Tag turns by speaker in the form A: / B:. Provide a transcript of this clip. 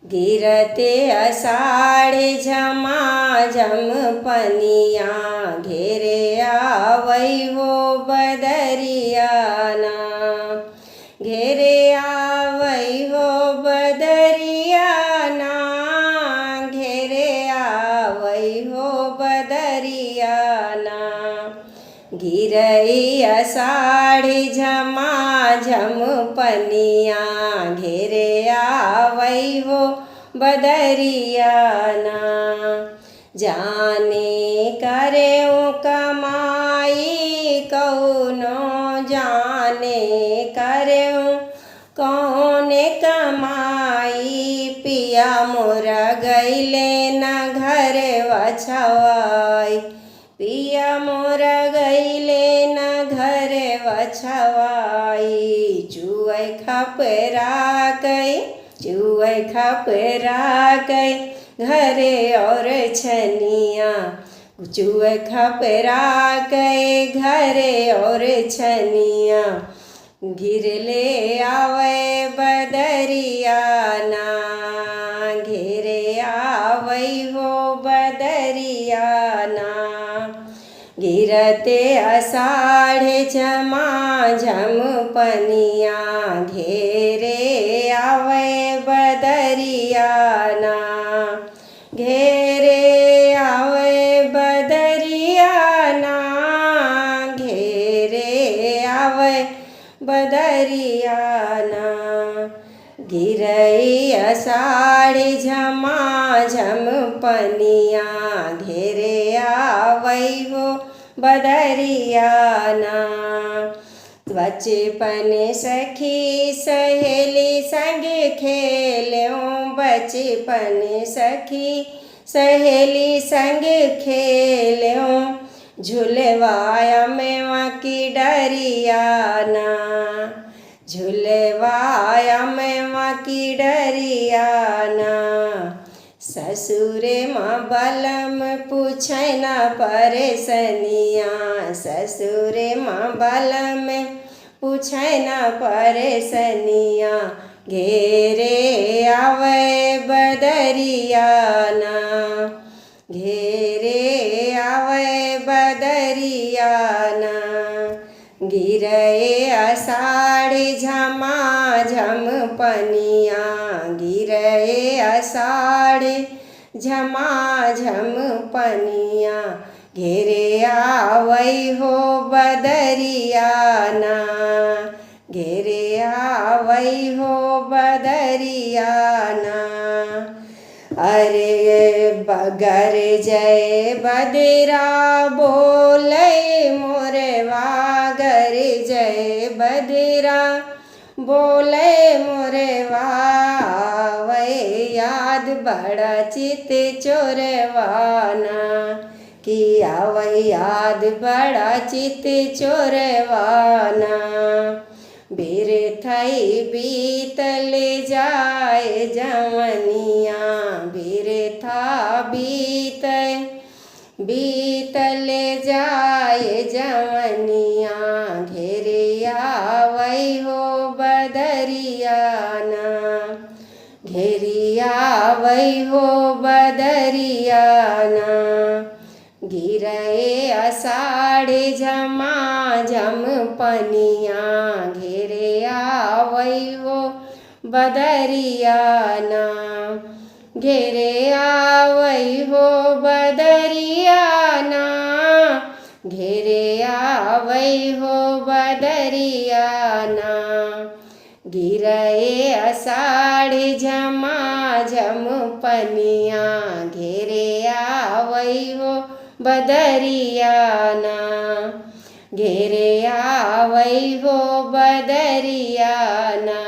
A: गिरते अषाढ़े झमाझम पनिया घेरे आवै हो बदरियाना। घेरे आवै हो बदरियाना, घेरे आवै हो बदरियाना। गिरई अषाढ़ी झमाझम पनिया घेरे आवै हो बदरियाना। जाने करे कमाई कौनो, जाने करे कौन कमाई। पिया मोरा गईले न घर वछवाई, पिया मोरा गईले न घर वछवाई। चुए खपरा कई, चुए खपरा कई घरे और छनिया। चुए खपरा कई घरे और छनिया। घिरले आवे बदरियाना, घेरे आवै हो बदरियाना। गिरते अषाढ़े झमाझम पनिया घेरे आवै बदरियाना। घेरे आवै बदरियाना, घेरे आवै बदरियाना। गिरई अषाढ़ी झमाझम पनिया घेरे आवै हो बदरियाना। बचपन सखी सहेली संग खेल्यों, बचपन सखी सहेली संग खेल्यों। झुलवाया मेवा की डरियाना, झुलवाया मेवा की डरियाना। ससुरे माँ बलम पूछै न परेशनिया, ससुरे माँ बलम पूछै न परेशनिया। घेरे आवै बदरियाना, घेरे आवै बदरियाना। गिरए अषाढ़ी झमाझम पनिया, गिरए अषाढ़ी झमाझम पनिया। घेरे आवै हो बदरियाना, घेरे आवै हो बदरियाना। अरे बगर जय बदरा बोले मोरवा, गर जय बदरा बोले मोरवा। आवै याद बड़ा चित चोरवाना, कि आवै याद बड़ा चित चोरवाना। बिरथई बीतल जाए जवनिया, बिरथा बीतै बीतल जाए जवनिया। घेरे आवै हो बदरियाना, घेरे आवै हो बदरियाना। गिरए अषाढ़े झमाझम पनिया घेरे आवै हो बदरियाना। घेरे आवै हो बदरियाना, घेरे आवै हो बदरियाना। गिरए अषाढ़े झमाझम पनिया घेरे आवै हो बदरियाना। घेरे आवै हो बदरियाना।